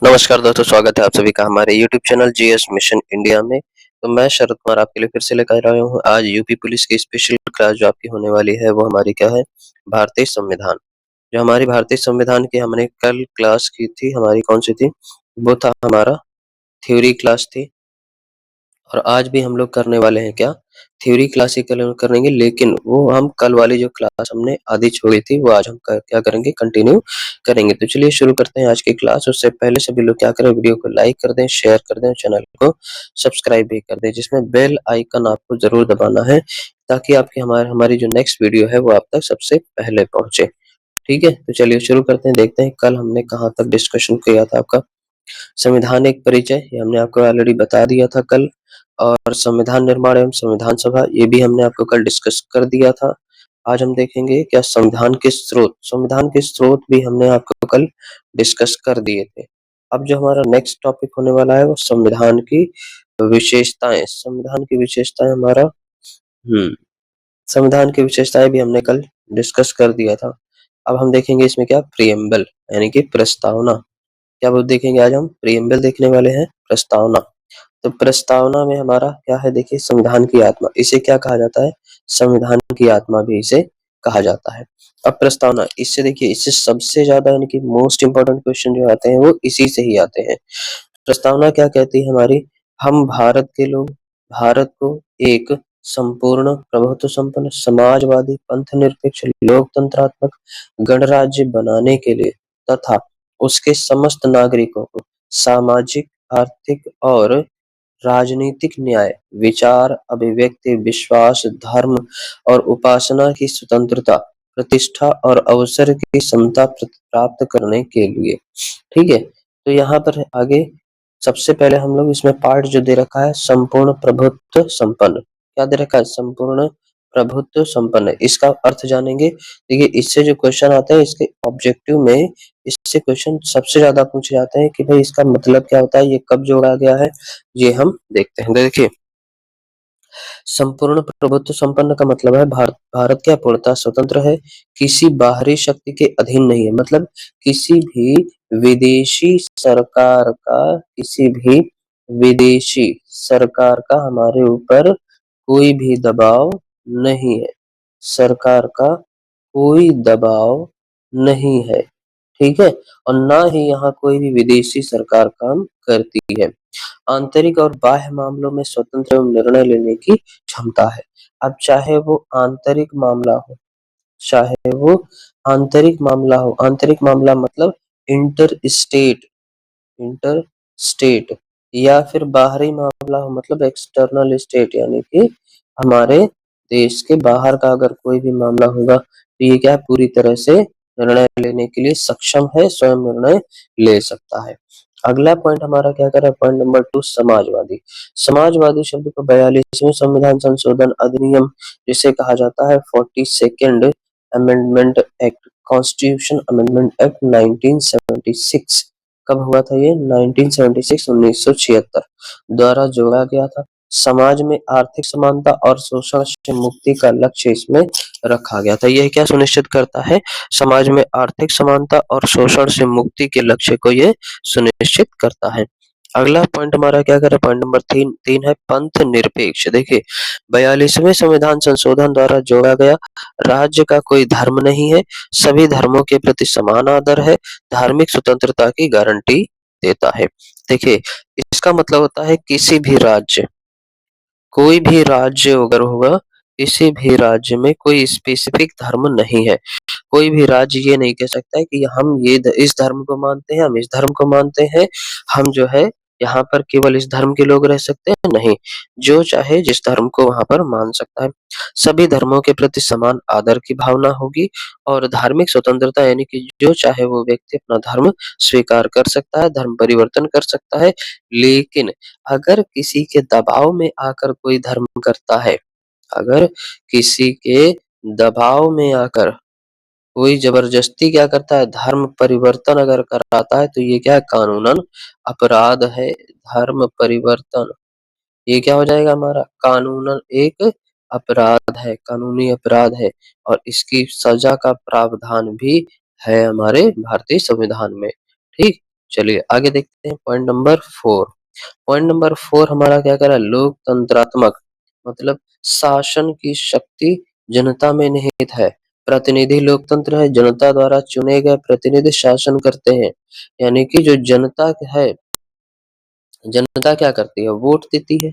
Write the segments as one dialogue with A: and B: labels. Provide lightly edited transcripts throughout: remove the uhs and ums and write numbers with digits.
A: नमस्कार दोस्तों, स्वागत है आप सभी का हमारे YouTube channel GS mission India में। तो मैं शरद कुमार आपके लिए फिर से लेकर आया हूँ आज यूपी पुलिस की स्पेशल क्लास जो आपकी होने वाली है वो हमारी क्या है, भारतीय संविधान। जो हमारी भारतीय संविधान की हमने कल क्लास की थी, हमारी कौन सी थी, वो था हमारा थ्योरी क्लास थी। और आज भी हम लोग करने वाले हैं क्या, थ्योरी क्लास ही करेंगे, लेकिन वो हम कल वाली जो क्लास हमने आधी छोड़ी थी वो आज हम क्या करेंगे, कंटिन्यू करेंगे। तो चलिए शुरू करते हैं आज की क्लास। उससे पहले सभी लोग क्या करें, वीडियो को लाइक कर दें, शेयर कर दें, चैनल को सब्सक्राइब भी कर दें, जिसमें बेल आइकन आपको जरूर दबाना है ताकि आपकी हमारी जो नेक्स्ट वीडियो है वो आप तक सबसे पहले पहुंचे। ठीक है, तो चलिए शुरू करते हैं। देखते हैं कल हमने कहाँ तक डिस्कशन किया था आपका। संविधान एक परिचय, ये हमने आपको ऑलरेडी बता दिया था कल। और संविधान निर्माण एवं संविधान सभा, ये भी हमने आपको कल डिस्कस कर दिया था। आज हम देखेंगे क्या संविधान के स्रोत भी हमने आपको कल डिस्कस कर दिए थे। अब जो हमारा नेक्स्ट टॉपिक होने वाला है वो संविधान की विशेषताएं। संविधान की विशेषताएं हमारा संविधान की विशेषताएं भी हमने कल डिस्कस कर दिया था। अब हम देखेंगे इसमें क्या, प्रिएम्बल यानी कि प्रस्तावना। क्या वो देखेंगे, आज हम प्रिएम्बल देखने वाले हैं, प्रस्तावना। तो प्रस्तावना में हमारा क्या है, देखिए, संविधान की आत्मा, इसे क्या कहा जाता है, संविधान की आत्मा भी इसे कहा जाता है। अब प्रस्तावना, इससे देखिए, इससे सबसे ज्यादा यानी कि मोस्ट इंपोर्टेंट क्वेश्चन जो आते हैं वो इसी से ही आते हैं। प्रस्तावना क्या कहती है हमारी, हम भारत के लोग भारत को एक संपूर्ण प्रभुत्व संपन्न समाजवादी पंथ निरपेक्ष लोकतंत्रात्मक गणराज्य बनाने के लिए तथा उसके समस्त नागरिकों को सामाजिक, आर्थिक और राजनीतिक न्याय, विचार, अभिव्यक्ति, विश्वास, धर्म और उपासना की स्वतंत्रता, प्रतिष्ठा और अवसर की समता प्राप्त करने के लिए। ठीक है, तो यहाँ पर आगे सबसे पहले हम लोग इसमें पार्ट जो दे रखा है, संपूर्ण प्रभुत्व संपन्न। क्या दे रखा है, संपूर्ण प्रभुत्व संपन्न। इसका अर्थ जानेंगे। देखिए, इससे जो क्वेश्चन आते हैं इसके ऑब्जेक्टिव में, इससे क्वेश्चन सबसे ज्यादा पूछे जाते हैं कि भाई इसका मतलब क्या होता है, ये कब जोड़ा गया है, ये हम देखते हैं। देखिए, संपूर्ण प्रभुत्व संपन्न का मतलब है भारत क्या पूर्णतः स्वतंत्र है, किसी बाहरी शक्ति के अधीन नहीं है। मतलब किसी भी विदेशी सरकार का किसी भी विदेशी सरकार का हमारे ऊपर कोई भी दबाव नहीं है। सरकार का कोई दबाव नहीं है। ठीक है, और ना ही यहाँ कोई भी विदेशी सरकार काम करती है। आंतरिक और बाह्य मामलों में स्वतंत्र एवं निर्णय लेने की क्षमता है। अब चाहे वो आंतरिक मामला हो, चाहे वो आंतरिक मामला मतलब इंटर स्टेट इंटर स्टेट, या फिर बाहरी मामला हो मतलब एक्सटर्नल स्टेट, यानी कि हमारे देश के बाहर का अगर कोई भी मामला होगा तो ये क्या है, पूरी तरह से निर्णय लेने के लिए सक्षम है, स्वयं निर्णय ले सकता है। अगला पॉइंट हमारा क्या कर रहा है, पॉइंट नंबर 2, समाजवादी। समाजवादी शब्द को 42वें संविधान संशोधन अधिनियम जिसे कहा जाता है 42nd amendment act, constitution amendment act 1976, कब हुआ था ये, 1976 1976 द्वारा जोड़ा गया था। समाज में आर्थिक समानता और शोषण से मुक्ति का लक्ष्य इसमें रखा गया था। यह क्या सुनिश्चित करता है, समाज में आर्थिक समानता और शोषण से मुक्ति के लक्ष्य को यह सुनिश्चित करता है। अगला पॉइंट हमारा क्या कर रहा है, पॉइंट नंबर 3 है पंथ निरपेक्ष। देखिए, 42वें संविधान संशोधन द्वारा जोड़ा गया राज्य का कोई धर्म नहीं है, सभी धर्मों के प्रति समान आदर है, धार्मिक स्वतंत्रता की गारंटी देता है। देखिए, इसका मतलब होता है कोई भी राज्य अगर होगा, किसी भी राज्य में कोई स्पेसिफिक धर्म नहीं है। कोई भी राज्य ये नहीं कह सकता है कि हम इस धर्म को मानते हैं, हम इस धर्म को मानते हैं, हम जो है यहाँ पर केवल इस धर्म के लोग रह सकते हैं, नहीं। जो चाहे जिस धर्म को वहां पर मान सकता है। सभी धर्मों के प्रति समान आदर की भावना होगी और धार्मिक स्वतंत्रता, यानी कि जो चाहे वो व्यक्ति अपना धर्म स्वीकार कर सकता है, धर्म परिवर्तन कर सकता है। लेकिन अगर किसी के दबाव में आकर कोई धर्म करता है, अगर किसी के दबाव में आकर कोई जबरदस्ती क्या करता है, धर्म परिवर्तन अगर कराता है, तो ये क्या है, कानूनन अपराध है। धर्म परिवर्तन, ये क्या हो जाएगा, हमारा कानूनन एक अपराध है, कानूनी अपराध है। और इसकी सजा का प्रावधान भी है हमारे भारतीय संविधान में। ठीक, चलिए आगे देखते हैं पॉइंट नंबर 4। पॉइंट नंबर 4 हमारा क्या कह रहा है, लोकतंत्रात्मक मतलब शासन की शक्ति जनता में निहित है। प्रतिनिधि लोकतंत्र है, जनता द्वारा चुने गए प्रतिनिधि शासन करते हैं। यानी कि जो जनता है, जनता क्या करती है, वोट देती है।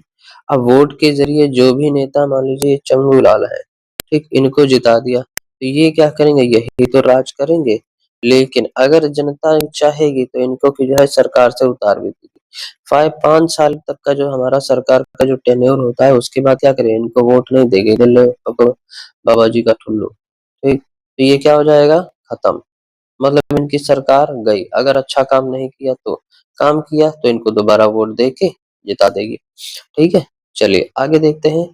A: अब वोट के जरिए जो भी नेता, मान लीजिए चंगू लाल है, ठीक, इनको जिता दिया तो ये क्या करेंगे, यही तो राज करेंगे। लेकिन अगर जनता चाहेगी तो इनको की जो है सरकार से उतार भी देगी। 5 साल तक का जो हमारा सरकार का जो टेन्योर होता है, उसके बाद क्या करें, इनको वोट नहीं देंगे, इधर लो पकड़ो बाबा जी का ठुल्लू, ठीक, तो ये क्या हो जाएगा, खत्म। मतलब इनकी सरकार गई। अगर अच्छा काम नहीं किया तो, काम किया तो इनको दोबारा वोट दे के जिता देगी। ठीक है, चलिए आगे देखते हैं।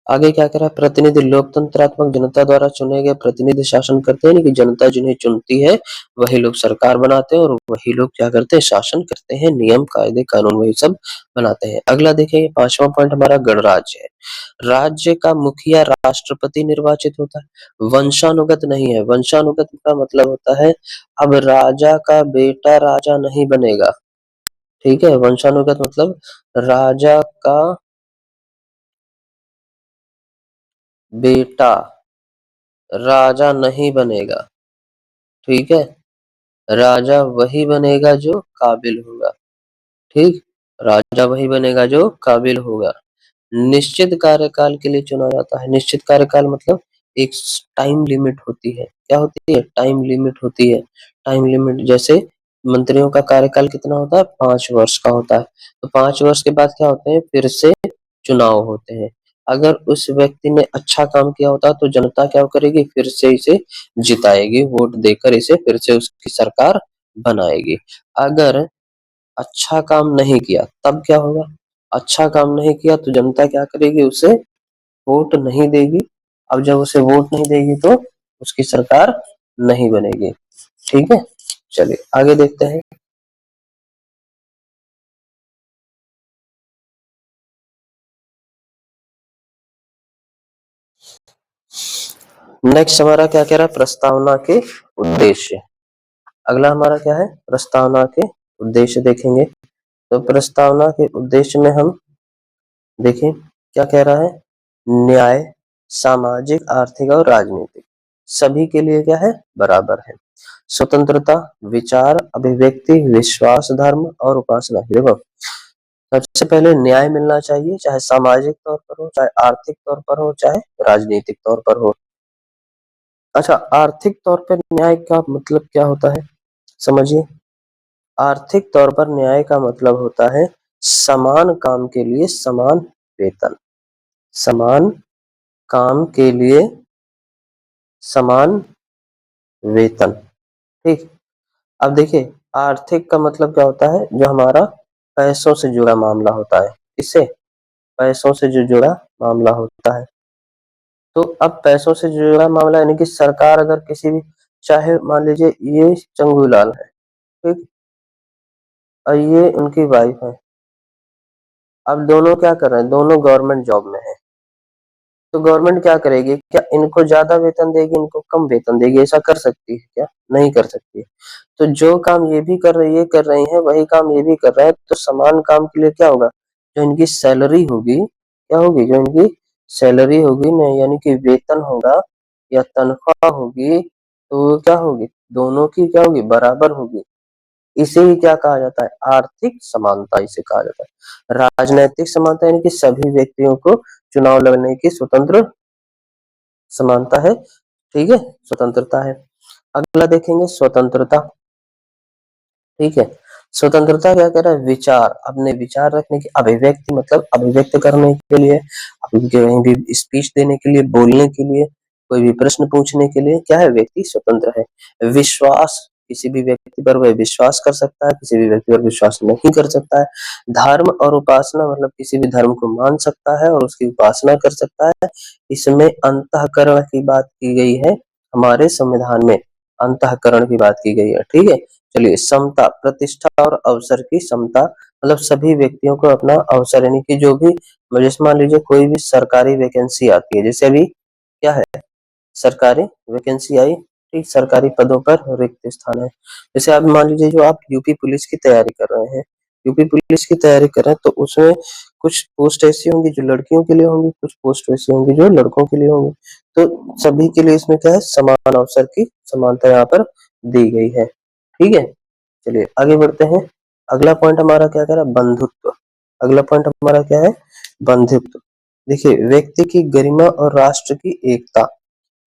A: आगे क्या कह रहा है, प्रतिनिधि लोकतंत्रात्मक जनता द्वारा चुने गए प्रतिनिधि शासन करते हैं, कि जनता जिन्हें चुनती है वही लोग सरकार बनाते हैं और वही लोग क्या करते हैं, शासन करते हैं, नियम कायदे कानून वही सब बनाते हैं। अगला देखिए 5वां पॉइंट हमारा गणराज्य है। राज्य का मुखिया राष्ट्रपति निर्वाचित होता है, वंशानुगत नहीं है। वंशानुगत का मतलब होता है, अब राजा का बेटा राजा नहीं बनेगा। ठीक है, वंशानुगत मतलब राजा का बेटा राजा नहीं बनेगा। ठीक है, राजा वही बनेगा जो काबिल होगा। ठीक, राजा वही बनेगा जो काबिल होगा। निश्चित कार्यकाल के लिए चुना जाता है। निश्चित कार्यकाल मतलब एक टाइम लिमिट होती है। क्या होती है, टाइम लिमिट होती है। टाइम लिमिट जैसे मंत्रियों का कार्यकाल कितना होता है, 5 वर्ष का होता है। तो 5 वर्ष के बाद क्या होते हैं, फिर से चुनाव होते हैं। अगर उस व्यक्ति ने अच्छा काम किया होता तो जनता क्या करेगी, फिर से इसे जिताएगी, वोट देकर इसे फिर से उसकी सरकार बनाएगी। अगर अच्छा काम नहीं किया तब क्या होगा, अच्छा काम नहीं किया तो जनता क्या करेगी, उसे वोट नहीं देगी। अब जब उसे वोट नहीं देगी तो उसकी सरकार नहीं बनेगी। ठीक है, चलिए आगे देखते हैं। नेक्स्ट हमारा क्या कह रहा है, प्रस्तावना के उद्देश्य। अगला हमारा क्या है, प्रस्तावना के उद्देश्य देखेंगे। तो प्रस्तावना के उद्देश्य में हम देखिए क्या कह रहा है, न्याय, सामाजिक, आर्थिक और राजनीतिक सभी के लिए क्या है, बराबर है। स्वतंत्रता, विचार, अभिव्यक्ति, विश्वास, धर्म और उपासना। देखो सबसे पहले न्याय मिलना चाहिए, चाहे सामाजिक तौर पर हो, चाहे आर्थिक तौर पर हो, चाहे राजनीतिक तौर पर हो। अच्छा, आर्थिक तौर पर न्याय का मतलब क्या होता है, समझिए। आर्थिक तौर पर न्याय का मतलब होता है समान काम के लिए समान वेतन। समान काम के लिए समान वेतन। ठीक, अब देखिए आर्थिक का मतलब क्या होता है, जो हमारा पैसों से जुड़ा मामला होता है। इससे पैसों से जो जुड़ा मामला होता है। तो अब पैसों से जुड़ा मामला यानी कि सरकार अगर किसी भी, चाहे मान लीजिए ये चंगूलाल है, ठीक, और ये उनकी वाइफ है। अब दोनों क्या कर रहे हैं, दोनों गवर्नमेंट जॉब में है। तो गवर्नमेंट क्या करेगी, क्या इनको ज्यादा वेतन देगी, इनको कम वेतन देगी, ऐसा कर सकती है क्या, नहीं कर सकती है। तो जो काम ये भी कर रही है, कर रही है, वही काम ये भी कर रहा है, तो समान काम के लिए क्या होगा, जो इनकी सैलरी होगी, क्या होगी, जो इनकी सैलरी होगी न, यानी कि वेतन होगा या तनख्वाह होगी, तो वो क्या होगी, दोनों की क्या होगी, बराबर होगी। इसे ही क्या कहा जाता है, आर्थिक समानता इसे कहा जाता है। राजनैतिक समानता यानी कि सभी व्यक्तियों को चुनाव लड़ने की स्वतंत्र समानता है। ठीक है, स्वतंत्रता है। अगला देखेंगे स्वतंत्रता। ठीक है, स्वतंत्रता क्या कह रहा है, विचार, अपने विचार रखने की, अभिव्यक्ति मतलब अभिव्यक्त करने के लिए, अपनी कहीं भी स्पीच देने के लिए, बोलने के लिए, कोई भी प्रश्न पूछने के लिए क्या है, व्यक्ति स्वतंत्र है। विश्वास, किसी भी व्यक्ति पर वह विश्वास कर सकता है, किसी भी व्यक्ति पर विश्वास नहीं कर सकता है। धर्म और उपासना मतलब किसी भी धर्म को मान सकता है और उसकी उपासना कर सकता है। इसमें अंतःकरण की बात की गई है, हमारे संविधान में अंतःकरण की बात की गई है। ठीक है, चलिए समता, प्रतिष्ठा और अवसर की समता मतलब सभी व्यक्तियों को अपना अवसर, यानी कि जो भी, जैसे मान लीजिए कोई भी सरकारी वैकेंसी आती है, जैसे अभी क्या है, सरकारी वैकेंसी आई, ठीक, सरकारी पदों पर रिक्त स्थान है। जैसे आप मान लीजिए जो आप यूपी पुलिस की तैयारी कर रहे हैं, यूपी पुलिस की तैयारी कर रहे हैं तो उसमें कुछ पोस्ट ऐसी होंगी जो लड़कियों के लिए होंगी, कुछ पोस्ट ऐसी होंगी जो लड़कों के लिए होंगी। तो सभी के लिए इसमें क्या है, समान अवसर की समानता यहाँ पर दी गई है। ठीक है, चलिए आगे बढ़ते हैं। अगला पॉइंट हमारा क्या कह रहा है, बंधुत्व। अगला पॉइंट हमारा क्या है, बंधुत्व। देखिए, व्यक्ति की गरिमा और राष्ट्र की एकता।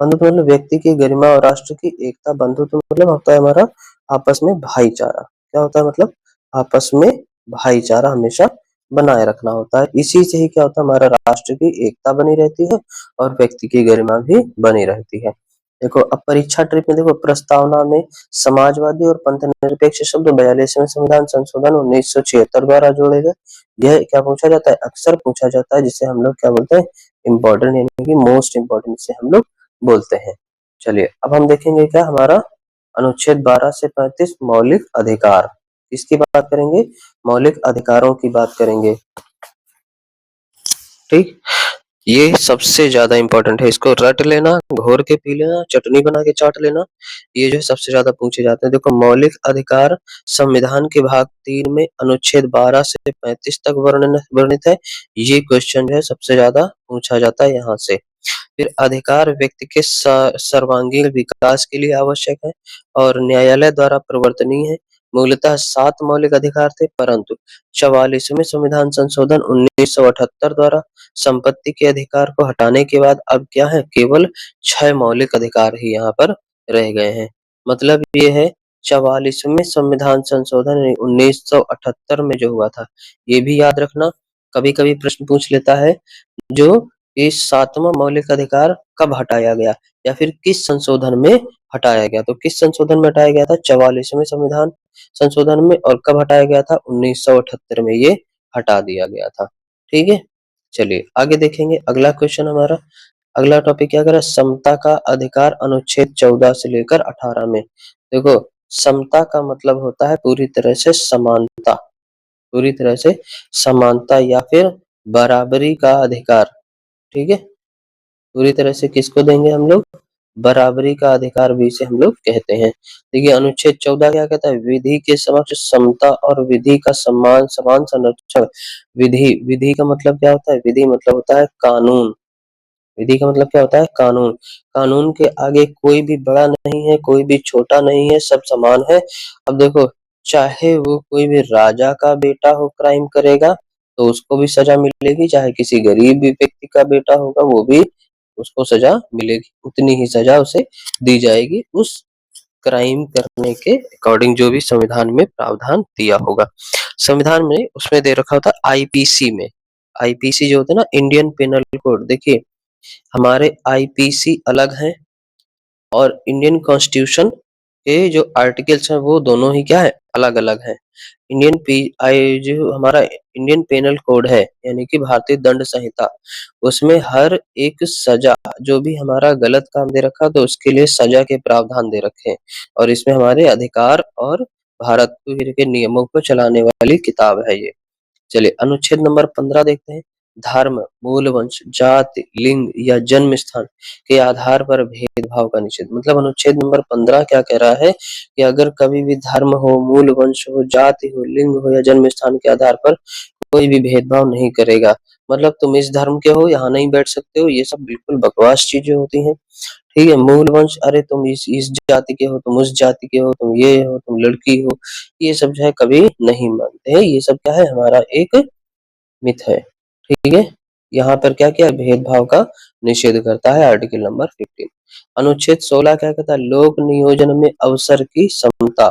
A: बंधुत्व मतलब व्यक्ति की गरिमा और राष्ट्र की एकता। बंधुत्व मतलब होता है हमारा आपस में भाईचारा। क्या होता है, मतलब आपस में भाईचारा हमेशा बनाए रखना होता है। इसी से ही क्या होता है, हमारा राष्ट्र की एकता बनी रहती है और व्यक्ति की गरिमा भी बनी रहती है। देखो, अब परीक्षा ट्रिक में देखो, प्रस्तावना में समाजवादी और पंथ निरपेक्ष शब्द 42वें संविधान संशोधन 1976 द्वारा जोड़े गए। यह क्या पूछा जाता है, अक्सर पूछा जाता है, जिसे हम लोग क्या बोलते हैं, इम्पोर्टेंट, यानी कि मोस्ट इम्पोर्टेंट जिसे हम लोग बोलते हैं। चलिए अब हम देखेंगे क्या हमारा अनुच्छेद 12 से 35 मौलिक अधिकार। इसकी बात करेंगे, मौलिक अधिकारों की बात करेंगे। ठीक, ये सबसे ज्यादा इंपॉर्टेंट है, इसको रट लेना, घोर के पी लेना, चटनी बना के चाट लेना। ये जो है सबसे ज्यादा पूछे जाते हैं। देखो, मौलिक अधिकार संविधान के भाग 3 में अनुच्छेद 12 से 35 तक वर्णित है। ये क्वेश्चन जो है सबसे ज्यादा पूछा जाता है यहाँ से। फिर अधिकार व्यक्ति के सर्वांगीण विकास के लिए आवश्यक है और न्यायालय द्वारा प्रवर्तनीय है। मूलतः 7 मौलिक अधिकार थे, परंतु 44वें संविधान संशोधन 1978 द्वारा संपत्ति के अधिकार को हटाने के बाद अब क्या है, केवल 6 मौलिक अधिकार ही यहाँ पर रह गए हैं। मतलब ये है, 44वें संविधान संशोधन 1978 में जो हुआ था, ये भी याद रखना। कभी कभी प्रश्न पूछ लेता है जो इस 7वां मौलिक अधिकार कब हटाया गया या फिर किस संशोधन में हटाया गया। तो किस संशोधन में हटाया गया था, 44वें संविधान संशोधन में। और कब हटाया गया था, 1978 में ये हटा दिया गया था। ठीक है, चलिए आगे देखेंगे। अगला क्वेश्चन हमारा, अगला टॉपिक क्या कर रहा है, समता का अधिकार अनुच्छेद 14 से लेकर 18 में। देखो, समता का मतलब होता है पूरी तरह से समानता, पूरी तरह से समानता या फिर बराबरी का अधिकार। ठीक है, पूरी तरह से किसको देंगे हम लोग, बराबरी का अधिकार भी इसे हम लोग कहते हैं। देखिए, अनुच्छेद 14 क्या कहता है, विधि के समक्ष समता और विधि का सम्मान, समान संरक्षण। विधि, विधि का मतलब क्या होता है, विधि मतलब होता है कानून। विधि का मतलब क्या होता है, कानून। कानून के आगे कोई भी बड़ा नहीं है, कोई भी छोटा नहीं है, सब समान है। अब देखो, चाहे वो कोई भी राजा का बेटा हो क्राइम करेगा तो उसको भी सजा मिलेगी, चाहे किसी गरीब भी व्यक्ति का बेटा होगा वो भी, उसको सजा मिलेगी, उतनी ही सजा उसे दी जाएगी उस क्राइम करने के अकॉर्डिंग, जो भी संविधान में प्रावधान दिया होगा। संविधान में उसमें दे रखा होता है आईपीसी में। आईपीसी जो होता है ना, इंडियन पेनल कोड। देखिए, हमारे आईपीसी अलग हैं और इंडियन कॉन्स्टिट्यूशन के जो आर्टिकल्स हैं वो दोनों ही क्या है, अलग अलग हैं। इंडियन पी आई जो हमारा इंडियन पेनल कोड है, यानी कि भारतीय दंड संहिता, उसमें हर एक सजा, जो भी हमारा गलत काम दे रखा तो उसके लिए सजा के प्रावधान दे रखे हैं। और इसमें हमारे अधिकार और भारत के नियमों को चलाने वाली किताब है ये। चलिए अनुच्छेद नंबर 15 देखते हैं। धर्म, मूल वंश, जाति, लिंग या जन्म स्थान के आधार पर भेदभाव का निषेध। मतलब अनुच्छेद नंबर 15 क्या कह रहा है कि अगर कभी भी धर्म हो, मूल वंश हो, जाति हो, लिंग हो या जन्म स्थान के आधार पर कोई भी भेदभाव नहीं करेगा। मतलब तुम इस धर्म के हो, यहाँ नहीं बैठ सकते हो, ये सब बिल्कुल बकवास चीजें होती हैं। ठीक है, मूल वंश, अरे तुम इस जाति के हो, तुम उस जाति के हो, तुम ये हो, तुम लड़की हो, ये सब जो है कभी नहीं मानते हैं। ये सब क्या है, हमारा एक मिथ है। ठीक है, यहाँ पर क्या किया, भेदभाव का निषेध करता है आर्टिकल नंबर 15। अनुच्छेद 16 क्या कहता है, लोक नियोजन में अवसर की समता।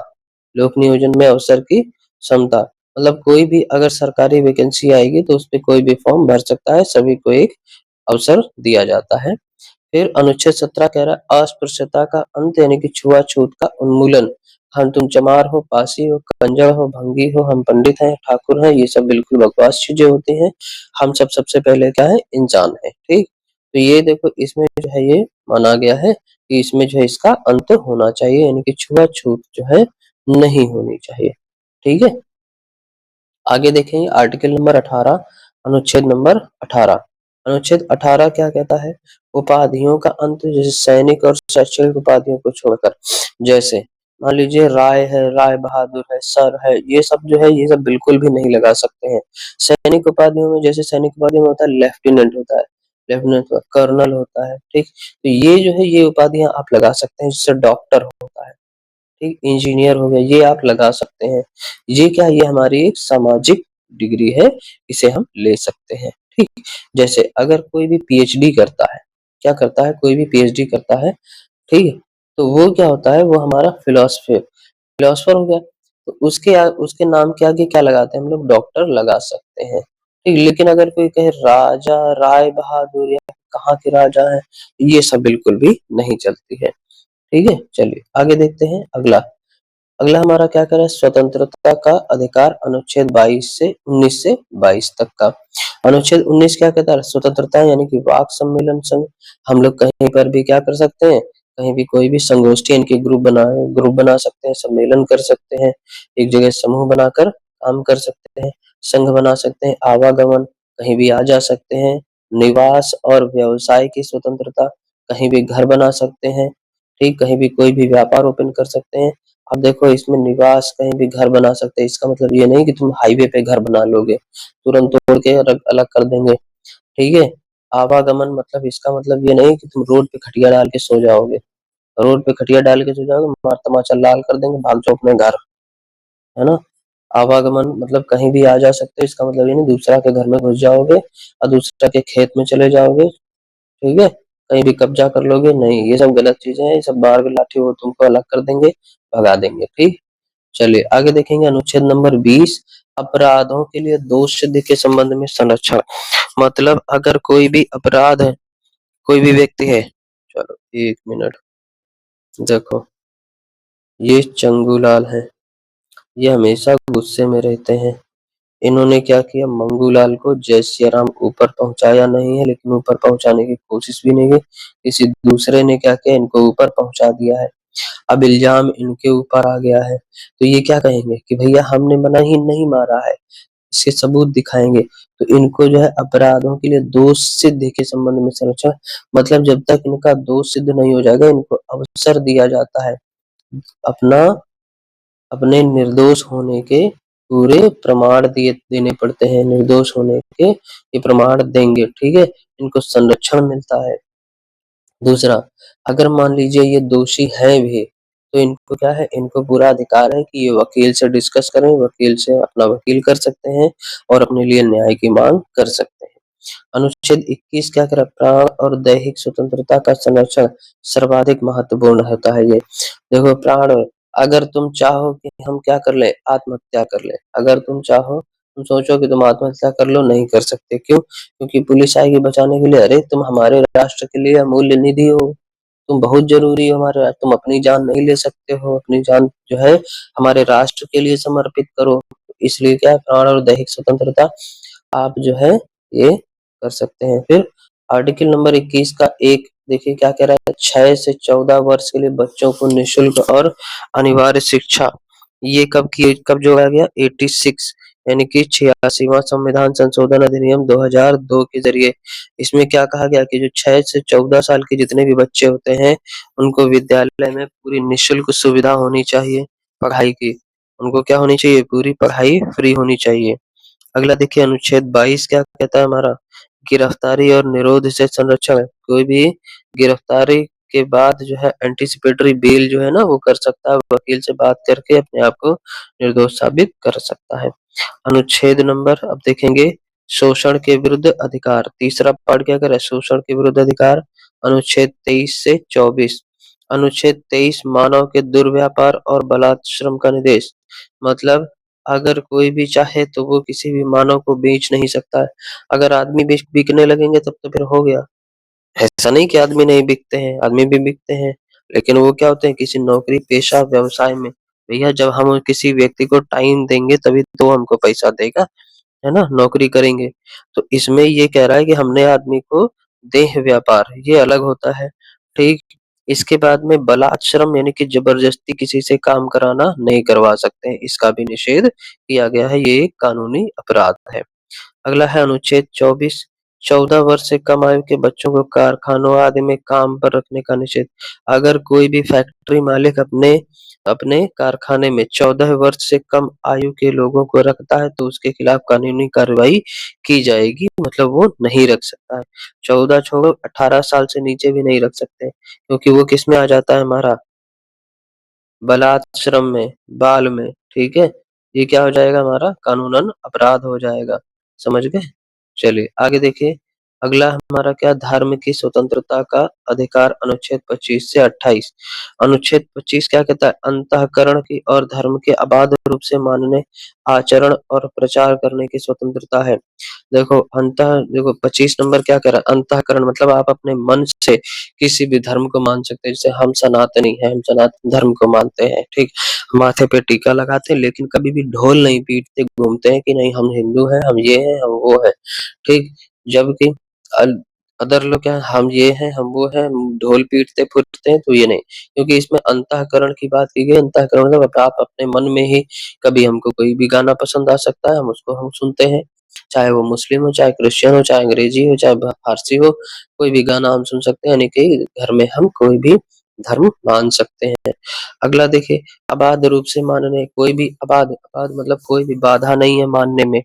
A: लोक नियोजन में अवसर की समता मतलब कोई भी अगर सरकारी वैकेंसी आएगी तो उसपे कोई भी फॉर्म भर सकता है, सभी को एक अवसर दिया जाता है। फिर अनुच्छेद 17 कह रहा है अस्पृश्यता का अंत, यानी कि छुआछूत का उन्मूलन। हम तुम चमार हो, पासी हो, कंजर हो, भंगी हो, हम पंडित हैं, ठाकुर हैं, ये सब बिल्कुल बकवास चीजें होती हैं। हम सब सबसे पहले क्या है, इंसान है। ठीक, तो ये देखो इसमें जो है ये माना गया है कि इसमें जो है इसका अंत होना चाहिए, यानी कि छुआछूत जो है नहीं होनी चाहिए। ठीक है, आगे देखेंगे आर्टिकल नंबर 18, अनुच्छेद नंबर 18। अनुच्छेद 18 क्या कहता है? उपाधियों का अंत, जैसे सैनिक और शैक्षणिक उपाधियों को छोड़कर, जैसे मान लीजिए राय है, राय बहादुर है, सर है, ये सब जो है, ये सब बिल्कुल भी नहीं लगा सकते हैं। सैनिक उपाधियों में, जैसे सैनिक उपाधियों में होता है लेफ्टिनेंट होता है, लेफ्टिनेंट कर्नल होता है, ठीक। तो ये जो है, ये उपाधियां आप लगा सकते हैं। जैसे डॉक्टर होता है, ठीक, इंजीनियर हो गया, ये आप लगा सकते हैं। ये क्या, ये हमारी एक सामाजिक डिग्री है, इसे हम ले सकते हैं, ठीक। जैसे अगर कोई भी पीएचडी करता है, क्या करता है, कोई भी पीएचडी करता है, ठीक है, तो वो क्या होता है, वो हमारा फिलोसफर फिलोसफर हो गया। तो उसके नाम के आगे क्या लगाते हैं हम लोग, डॉक्टर लगा सकते हैं, ठीक। लेकिन अगर कोई कहे राजा राय बहादुर या कहाँ के राजा हैं, ये सब बिल्कुल भी नहीं चलती है, ठीक है। चलिए आगे देखते हैं अगला। अगला हमारा क्या कह रहा है, स्वतंत्रता का अधिकार, अनुच्छेद 22 से 19 से 22 तक का। अनुच्छेद 19 क्या कहता है, स्वतंत्रता यानी कि वाक सम्मेलन संघ, हम लोग कहीं पर भी क्या कर सकते हैं, कहीं भी कोई भी संगोष्ठी इनके ग्रुप बना सकते हैं, सम्मेलन कर सकते हैं, एक जगह समूह बनाकर काम कर सकते हैं, संघ बना सकते हैं, आवागमन, कहीं भी आ जा सकते हैं, निवास और व्यवसाय की स्वतंत्रता, कहीं भी घर बना सकते हैं, ठीक, कहीं भी कोई भी व्यापार ओपन कर सकते हैं। अब देखो इसमें निवास, कहीं भी घर बना सकते हैं, इसका मतलब ये नहीं कि तुम हाईवे पे घर बना लोगे, तुरंत तोड़ के अलग अलग कर देंगे, ठीक है। आवागमन मतलब, इसका मतलब ये नहीं कि तुम रोड पे खटिया डाल के सो जाओगे, रोड पे खटिया डाल के सो जाओगे, मार तमाचा लाल कर देंगे, भाग जाओ अपने घर, है ना। आवागमन मतलब कहीं भी आ जा सकते हो, इसका मतलब ये नहीं दूसरा के घर में घुस जाओगे और दूसरा के खेत में चले जाओगे, ठीक है, कहीं भी कब्जा कर लोगे, नहीं, ये सब गलत चीजें हैं, ये सब मार के लाठी वो तुमको अलग कर देंगे, भगा देंगे, ठीक। चलिए आगे देखेंगे अनुच्छेद नंबर 20, अपराधों के लिए दोष सिद्धि के संबंध में संरक्षण। मतलब अगर कोई भी अपराध है, कोई भी व्यक्ति है, चलो एक मिनट, देखो ये चंगूलाल है, ये हमेशा गुस्से में रहते हैं। इन्होंने क्या किया, मंगूलाल को जय सिया राम ऊपर पहुंचाया नहीं है, लेकिन ऊपर पहुंचाने की कोशिश भी नहीं की, किसी दूसरे ने क्या किया, इनको ऊपर पहुंचा दिया है। अब इल्जाम इनके ऊपर आ गया है, तो ये क्या कहेंगे कि भैया हमने मना ही नहीं मारा है, इसके सबूत दिखाएंगे। तो इनको जो है अपराधों के लिए दोष सिद्धि के संबंध में संरक्षण, मतलब जब तक इनका दोष सिद्ध नहीं हो जाएगा, इनको अवसर दिया जाता है, अपना अपने निर्दोष होने के पूरे प्रमाण दिए देने पड़ते हैं, निर्दोष होने के ये प्रमाण देंगे, ठीक है, इनको संरक्षण मिलता है। दूसरा, अगर मान लीजिए ये दोषी है भी, तो इनको क्या है, इनको पूरा अधिकार है कि ये वकील से डिस्कस करें, वकील से अपना वकील कर सकते हैं और अपने लिए न्याय की मांग कर सकते हैं। अनुच्छेद 21 क्या कह रहा है, प्राण और दैहिक स्वतंत्रता का संरक्षण सर्वाधिक महत्वपूर्ण होता है ये। देखो प्राण, अगर तुम चाहो कि हम क्या कर ले, आत्महत्या कर ले, अगर तुम चाहो, तुम सोचो कि तुम आत्महत्या कर लो, नहीं कर सकते, क्यों, क्योंकि पुलिस आएगी बचाने के लिए, अरे तुम हमारे राष्ट्र के लिए अमूल्य निधि हो, तुम बहुत जरूरी हो हमारे, तुम अपनी जान नहीं ले सकते हो, अपनी जान जो है हमारे राष्ट्र के लिए समर्पित करो। इसलिए क्या है, प्राण और दैहिक स्वतंत्रता आप जो है ये कर सकते हैं। फिर आर्टिकल नंबर 21 का एक देखिए क्या कह रहा है, 6 से 14 वर्ष के लिए बच्चों को निःशुल्क और अनिवार्य शिक्षा, ये कब जोड़ा गया, 86 यानी कि 86वां संविधान संशोधन अधिनियम 2002 के जरिए। इसमें क्या कहा गया कि जो 6 से 14 साल के जितने भी बच्चे होते हैं, उनको विद्यालय में पूरी निःशुल्क सुविधा होनी चाहिए पढ़ाई की, उनको क्या होनी चाहिए, पूरी पढ़ाई फ्री होनी चाहिए। अगला देखिए अनुच्छेद 22 क्या कहता है हमारा, गिरफ्तारी और निरोध से संरक्षण। कोई भी गिरफ्तारी के बाद जो है एंटीसिपेटरी बेल जो है ना, वो कर सकता है, वकील से बात करके अपने आप को निर्दोष साबित कर सकता है। अनुच्छेद नंबर अब देखेंगे, शोषण के विरुद्ध अधिकार, तीसरा पार्ट क्या कर रहा है, शोषण के विरुद्ध अधिकार, अनुच्छेद 23 से 24। अनुच्छेद 23 मानव के दुर्व्यापार और बलात्श्रम का निर्देश, मतलब अगर कोई भी चाहे तो वो किसी भी मानव को बेच नहीं सकता है। अगर आदमी बिकने लगेंगे तब तो फिर हो गया। ऐसा नहीं कि आदमी नहीं बिकते हैं, आदमी भी बिकते हैं, लेकिन वो क्या होते हैं, किसी नौकरी पेशा व्यवसाय में। भैया जब हम किसी व्यक्ति को टाइम देंगे तभी तो हमको पैसा देगा, है ना, नौकरी करेंगे। तो इसमें ये कह रहा है कि हमने आदमी को देह व्यापार, ये अलग होता है, ठीक। इसके बाद में बलात्श्रम यानी कि जबरदस्ती किसी से काम कराना नहीं करवा सकते हैं, इसका भी निषेध किया गया है, ये एक कानूनी अपराध है। अगला है अनुच्छेद 24, 14 वर्ष से कम आयु के बच्चों को कारखानों आदि में काम पर रखने का निषेध। अगर कोई भी फैक्ट्री मालिक अपने अपने कारखाने में 14 वर्ष से कम आयु के लोगों को रखता है तो उसके खिलाफ कानूनी कार्रवाई की जाएगी, मतलब वो नहीं रख सकता है। 14 छोड़ो, 18 साल से नीचे भी नहीं रख सकते, क्योंकि वो किस में आ जाता है हमारा, बलात् श्रम में, बाल में, ठीक है। ये क्या हो जाएगा हमारा, कानूनन अपराध हो जाएगा, समझ गए। चलिए आगे देखिए। अगला हमारा क्या, धर्म की स्वतंत्रता का अधिकार, अनुच्छेद 25 से 28। अनुच्छेद 25 क्या कहता है, अंतःकरण की और धर्म के अबाध रूप से मानने, आचरण और प्रचार करने की स्वतंत्रता है। देखो 25 नंबर क्या कह रहा है, अंतःकरण मतलब आप अपने मन से किसी भी धर्म को मान सकते हैं। जैसे हम सनातनी हैं, हम सनातन धर्म को मानते हैं, ठीक। माथे पे टीका लगाते हैं, लेकिन कभी भी ढोल नहीं पीटते घूमते हैं कि नहीं हम हिंदू हैं, हम ये हैं, हम वो हैं, ठीक। जबकि अदर लोग क्या है, हम ये हैं, हम वो हैं, हम ढोल पीटते फूटते हैं, तो ये नहीं, क्योंकि इसमें अंतःकरण की बात की गई। अंतःकरण मतलब आप अपने मन में ही, कभी हमको कोई भी गाना पसंद आ सकता है, हम उसको हम सुनते हैं, चाहे वो मुस्लिम हो, चाहे क्रिश्चियन हो, चाहे अंग्रेजी हो, चाहे फारसी हो, कोई भी गाना हम सुन सकते हैं, यानी कि घर में हम कोई भी धर्म मान सकते हैं। अगला देखिए, अबाध रूप से मानने, कोई भी अबाध, अबाध मतलब कोई भी बाधा नहीं है मानने में,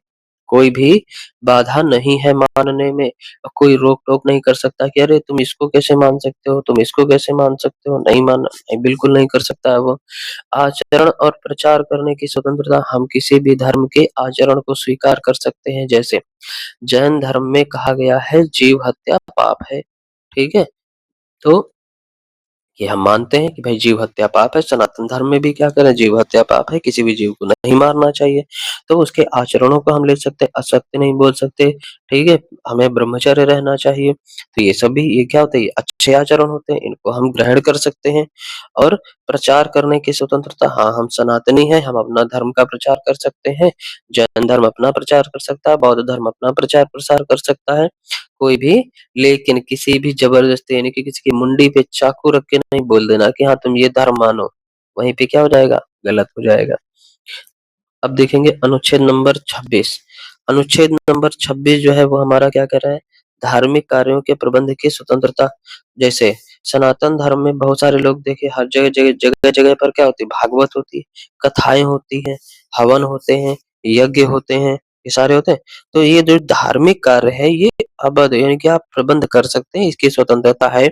A: कोई भी बाधा नहीं है मानने में, कोई रोक टोक नहीं कर सकता कि अरे तुम इसको कैसे मान सकते हो, तुम इसको कैसे मान सकते हो, नहीं मानना, नहीं, बिल्कुल नहीं कर सकता है वो। आचरण और प्रचार करने की स्वतंत्रता, हम किसी भी धर्म के आचरण को स्वीकार कर सकते हैं। जैसे जैन धर्म में कहा गया है जीव हत्या पाप है, ठीक है। तो ये हम मानते हैं कि भाई जीव हत्या पाप है। सनातन धर्म में भी क्या करें, जीव हत्या पाप है, किसी भी जीव को नहीं मारना चाहिए। तो उसके आचरणों को हम ले सकते हैं, असत्य नहीं बोल सकते, ठीक है। हमें ब्रह्मचर्य रहना चाहिए। तो ये सब भी, ये क्या होता है, ये अच्छे आचरण होते हैं, इनको हम ग्रहण कर सकते हैं। और प्रचार करने की स्वतंत्रता, हाँ हम सनातनी हैं, हम अपना धर्म का प्रचार कर सकते हैं। जैन धर्म अपना प्रचार कर सकता है, बौद्ध धर्म अपना प्रचार प्रसार कर सकता है, कोई भी। लेकिन किसी भी जबरदस्ती, यानी कि किसी की मुंडी पे चाकू रख के नहीं बोल देना कि हाँ तुम ये धर्म मानो, वहीं पे क्या हो जाएगा, गलत हो जाएगा। अब देखेंगे अनुच्छेद नंबर 26। अनुच्छेद नंबर 26 जो है वो हमारा क्या कह रहा है, धार्मिक कार्यों के प्रबंध की स्वतंत्रता। जैसे सनातन धर्म में बहुत सारे लोग देखे, हर जगह जगह जगह जगह पर क्या होती है, भागवत होती है, कथाएं होती हैं, हवन होते हैं, यज्ञ होते हैं, ये सारे होते हैं। तो ये जो धार्मिक कार्य है ये अवध, यानी कि आप प्रबंध कर सकते हैं, इसकी स्वतंत्रता है।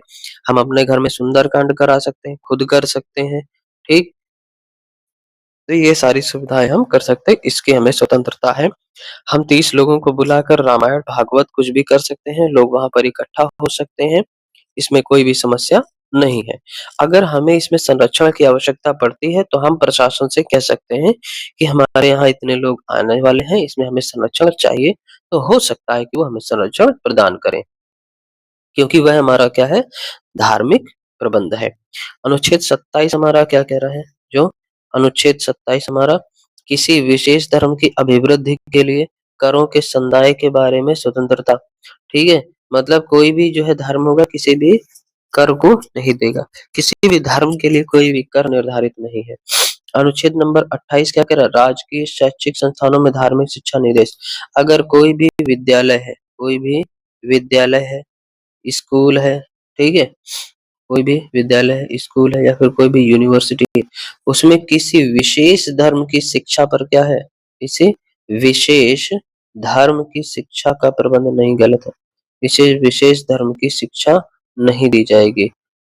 A: हम अपने घर में सुंदरकांड करा सकते हैं, खुद कर सकते हैं, ठीक। तो ये सारी सुविधाएं हम कर सकते हैं, इसकी हमें स्वतंत्रता है। हम 30 लोगों को बुलाकर रामायण भागवत कुछ भी कर सकते हैं, लोग वहां पर इकट्ठा हो सकते हैं, इसमें कोई भी समस्या नहीं है। अगर हमें इसमें संरक्षण की आवश्यकता पड़ती है तो हम प्रशासन से कह सकते हैं कि हमारे यहाँ इतने लोग आने वाले हैं, इसमें हमें संरक्षण चाहिए, तो हो सकता है कि वो हमें संरक्षण प्रदान करें, क्योंकि वह हमारा क्या है, धार्मिक प्रबंध है। अनुच्छेद 27 हमारा क्या कह रहा है, जो अनुच्छेद 27 हमारा, किसी विशेष धर्म की अभिवृद्धि के लिए करों के संदाय के बारे में स्वतंत्रता, ठीक है। मतलब कोई भी जो है धर्म होगा, किसी भी कर को नहीं देगा, किसी भी धर्म के लिए कोई भी कर निर्धारित नहीं है। अनुच्छेद नंबर 28 क्या कह रहा है, राजकीय शैक्षिक संस्थानों में धार्मिक शिक्षा निर्देश। अगर कोई भी विद्यालय है, कोई भी विद्यालय है, स्कूल है, ठीक है, कोई भी विद्यालय है, स्कूल है, या फिर कोई भी यूनिवर्सिटी है, उसमें किसी विशेष धर्म की शिक्षा पर क्या है, किसी विशेष धर्म की शिक्षा का प्रबंध नहीं, गलत है, किसी विशेष धर्म की शिक्षा नहीं दी जाएगी,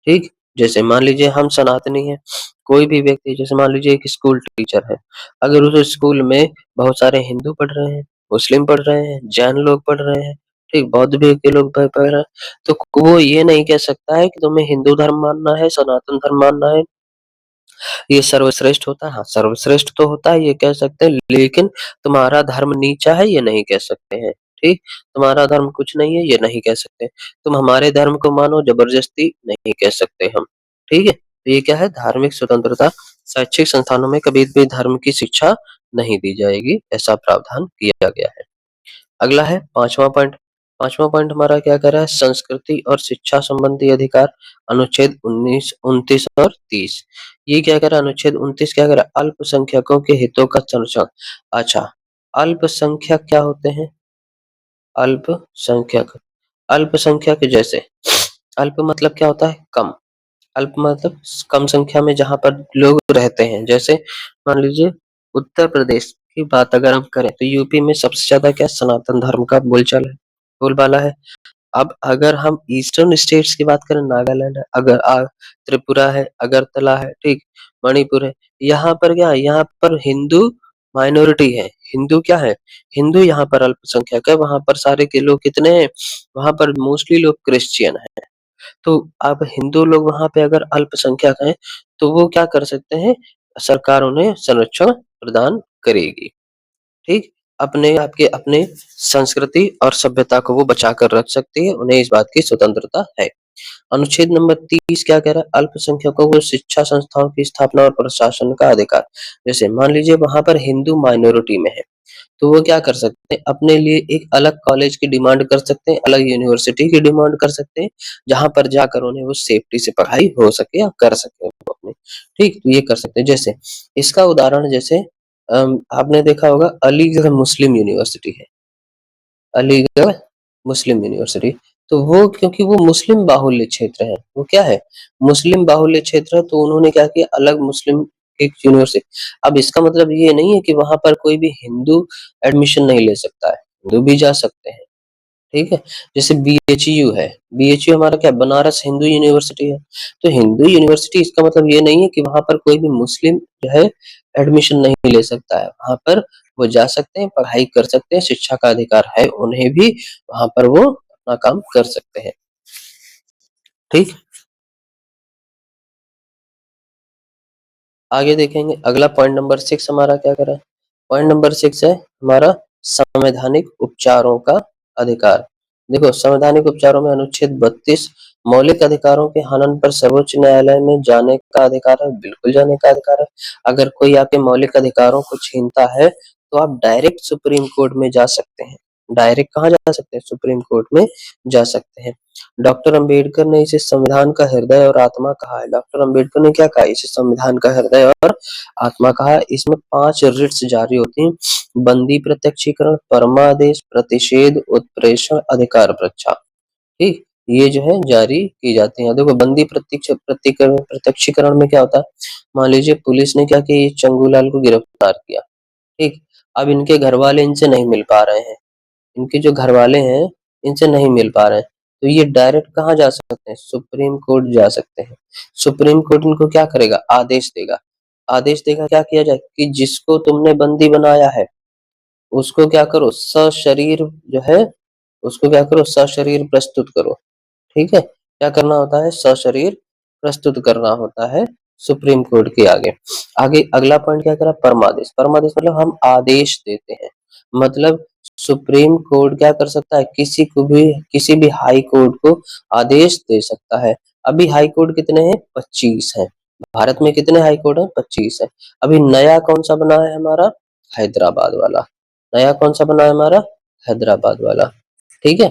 A: ठीक। जैसे मान लीजिए हम सनातनी हैं, कोई भी व्यक्ति, जैसे मान लीजिए एक स्कूल टीचर है, अगर उस स्कूल में बहुत सारे हिंदू पढ़ रहे हैं, मुस्लिम पढ़ रहे हैं, जैन लोग पढ़ रहे हैं, ठीक, बौद्ध भी के लोग पढ़ रहे हैं, तो वो ये नहीं कह सकता है कि तुम्हें हिंदू धर्म मानना है, सनातन धर्म मानना है, ये सर्वश्रेष्ठ होता है। हाँ सर्वश्रेष्ठ तो होता है, ये कह सकते हैं, लेकिन तुम्हारा धर्म नीचा है, ये नहीं कह सकते हैं, ठीक। तुम्हारा धर्म कुछ नहीं है, ये नहीं कह सकते। तुम हमारे धर्म को मानो, जबरदस्ती नहीं कह सकते हम, ठीक है। तो ये क्या है, धार्मिक स्वतंत्रता। शैक्षिक संस्थानों में कभी भी धर्म की शिक्षा नहीं दी जाएगी, ऐसा प्रावधान किया गया है। अगला है पांचवा पॉइंट। पांचवा पॉइंट हमारा क्या कर रहा है, संस्कृति और शिक्षा संबंधी अधिकार, अनुच्छेद 19, 29 और 30। ये क्या कर रहा है, अनुच्छेद 29 क्या कर रहा है, अल्पसंख्यकों के हितों का संरक्षण। अच्छा, अल्पसंख्यक क्या होते हैं, अल्पसंख्यक, अल्पसंख्यक जैसे अल्प मतलब क्या होता है? कम। अल्प मतलब कम संख्या में जहाँ पर लोग रहते हैं। जैसे मान लीजिए उत्तर प्रदेश की बात अगर हम करें तो यूपी में सबसे ज्यादा क्या सनातन धर्म का बोलचाल है, बोलबाला है। अब अगर हम ईस्टर्न स्टेट्स की बात करें, नागालैंड है, अगर त्रिपुरा है, अगरतला है, ठीक, मणिपुर है, यहाँ पर क्या है? यहाँ पर हिंदू माइनॉरिटी है। हिंदू क्या है? हिंदू यहाँ पर अल्पसंख्यक है। वहां पर सारे के लोग कितने हैं? वहां पर मोस्टली लोग क्रिश्चियन है। तो अब हिंदू लोग वहां पे अगर अल्पसंख्यक हैं तो वो क्या कर सकते हैं? सरकार उन्हें संरक्षण प्रदान करेगी, ठीक। अपने आपके अपने संस्कृति और सभ्यता को वो बचा कर रख सकती है, उन्हें इस बात की स्वतंत्रता है। अनुच्छेद नंबर 30 क्या कह रहा है? अल्पसंख्यकों को शिक्षा संस्थाओं की स्थापना और प्रशासन का अधिकार। जैसे मान लीजिए वहां पर हिंदू माइनॉरिटी में है तो वो क्या कर सकते हैं? अपने लिए एक अलग कॉलेज की डिमांड कर सकते हैं, अलग यूनिवर्सिटी की डिमांड कर सकते हैं, जहां पर जाकर उन्हें वो सेफ्टी से पढ़ाई हो सके या कर सके वो अपने, ठीक, तो ये कर सकते हैं। जैसे इसका उदाहरण जैसे आपने देखा होगा अलीगढ़ मुस्लिम यूनिवर्सिटी है, अलीगढ़ मुस्लिम यूनिवर्सिटी। तो वो क्योंकि वो मुस्लिम बाहुल्य क्षेत्र है, वो क्या है? मुस्लिम बाहुल्य क्षेत्र है, तो उन्होंने क्या किया? अलग मुस्लिम एक यूनिवर्सिटी। अब इसका मतलब ये नहीं है कि वहां पर कोई भी हिंदू एडमिशन नहीं ले सकता है, हिंदू भी जा सकते हैं, ठीक है। जैसे बीएचयू है, बीएचयू हमारा क्या? बनारस हिंदू यूनिवर्सिटी है। तो हिंदू यूनिवर्सिटी इसका मतलब ये नहीं है कि वहां पर कोई भी मुस्लिम जो है एडमिशन नहीं ले सकता है। वहां पर वो जा सकते हैं, पढ़ाई कर सकते हैं, शिक्षा का अधिकार है उन्हें भी, वहां पर वो अपना काम कर सकते हैं, ठीक। आगे देखेंगे अगला पॉइंट नंबर 6 हमारा क्या कर रहा है? पॉइंट नंबर 6 है हमारा संवैधानिक उपचारों का अधिकार। देखो संवैधानिक उपचारों में अनुच्छेद 32 मौलिक अधिकारों के हनन पर सर्वोच्च न्यायालय में जाने का अधिकार है, बिल्कुल जाने का अधिकार है। अगर कोई आपके मौलिक अधिकारों को छीनता है तो आप डायरेक्ट सुप्रीम कोर्ट में जा सकते हैं। डायरेक्ट कहाँ जा सकते हैं? सुप्रीम कोर्ट में जा सकते हैं। डॉक्टर अंबेडकर ने इसे संविधान का हृदय और आत्मा कहा है। डॉक्टर अंबेडकर ने क्या कहा? इसे संविधान का हृदय और आत्मा कहा है। इसमें 5 रिट्स जारी होती हैं: बंदी प्रत्यक्षीकरण, परमादेश, प्रतिषेध, उत्प्रेषण, अधिकार रक्षा, ठीक, ये जो है जारी की जाती है। देखो बंदी प्रत्यक्षीकरण में क्या होता है? मान लीजिए पुलिस ने क्या किया? चंगूलाल को गिरफ्तार किया, ठीक। अब इनके घर वाले इनसे नहीं मिल पा रहे हैं, इनके जो घर वाले हैं इनसे नहीं मिल पा रहे हैं, तो ये डायरेक्ट कहाँ जा सकते हैं? सुप्रीम कोर्ट जा सकते हैं। सुप्रीम कोर्ट इनको क्या करेगा? आदेश देगा। आदेश देगा क्या किया जाए? कि जिसको तुमने बंदी बनाया है उसको क्या करो? सशरीर जो है उसको क्या करो? सशरीर प्रस्तुत करो, ठीक है। क्या करना होता है? सशरीर प्रस्तुत करना होता है सुप्रीम कोर्ट के आगे। आगे अगला पॉइंट क्या करा? परमादेश। परमादेश मतलब हम आदेश देते हैं, मतलब सुप्रीम कोर्ट क्या कर सकता है? किसी भी हाई कोर्ट को आदेश दे सकता है। अभी हाई कोर्ट कितने हैं? 25 हैं। भारत में कितने हाई कोर्ट हैं? 25 है। अभी नया कौन सा बना है हमारा? हैदराबाद वाला। नया कौन सा बना है हमारा? हैदराबाद वाला, ठीक है।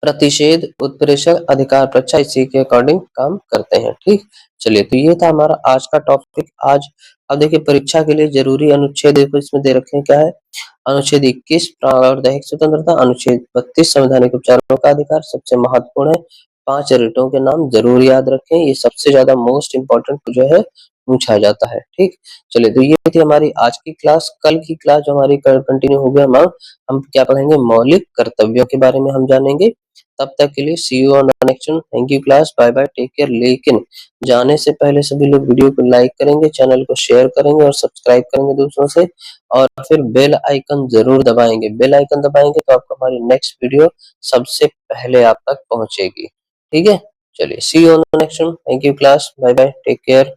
A: प्रतिषेध, उत्प्रेषण, अधिकार रक्षा इसी के अकॉर्डिंग काम करते हैं, ठीक। चलिए तो ये था हमारा आज का टॉपिक। आज अब देखिए परीक्षा के लिए जरूरी अनुच्छेद देखो इसमें दे रखे हैं क्या है? अनुच्छेद 21 प्राण और दैहिक स्वतंत्रता, अनुच्छेद 32 संवैधानिक उपचारों का अधिकार सबसे महत्वपूर्ण है। 5 रिटों के नाम जरूर याद रखें, ये सबसे ज्यादा मोस्ट इंपॉर्टेंट जो है पूछा जाता है, ठीक। चलिए तो ये थी हमारी आज की क्लास। कल की क्लास जो हमारी कंटिन्यू हो गया, हम क्या पढ़ेंगे? मौलिक कर्तव्यों के बारे में हम जानेंगे। तब तक के लिए see you on the next one. Thank you class, bye bye, take care. लेकिन जाने से पहले सभी लोग वीडियो को लाइक करेंगे, चैनल को शेयर करेंगे और सब्सक्राइब करेंगे दूसरों से, और फिर बेल आइकन जरूर दबाएंगे। बेल आइकन दबाएंगे तो आपको हमारी नेक्स्ट वीडियो सबसे पहले आप तक पहुंचेगी, ठीक है। चलिए see you on the next one. Thank you class, bye bye, take care.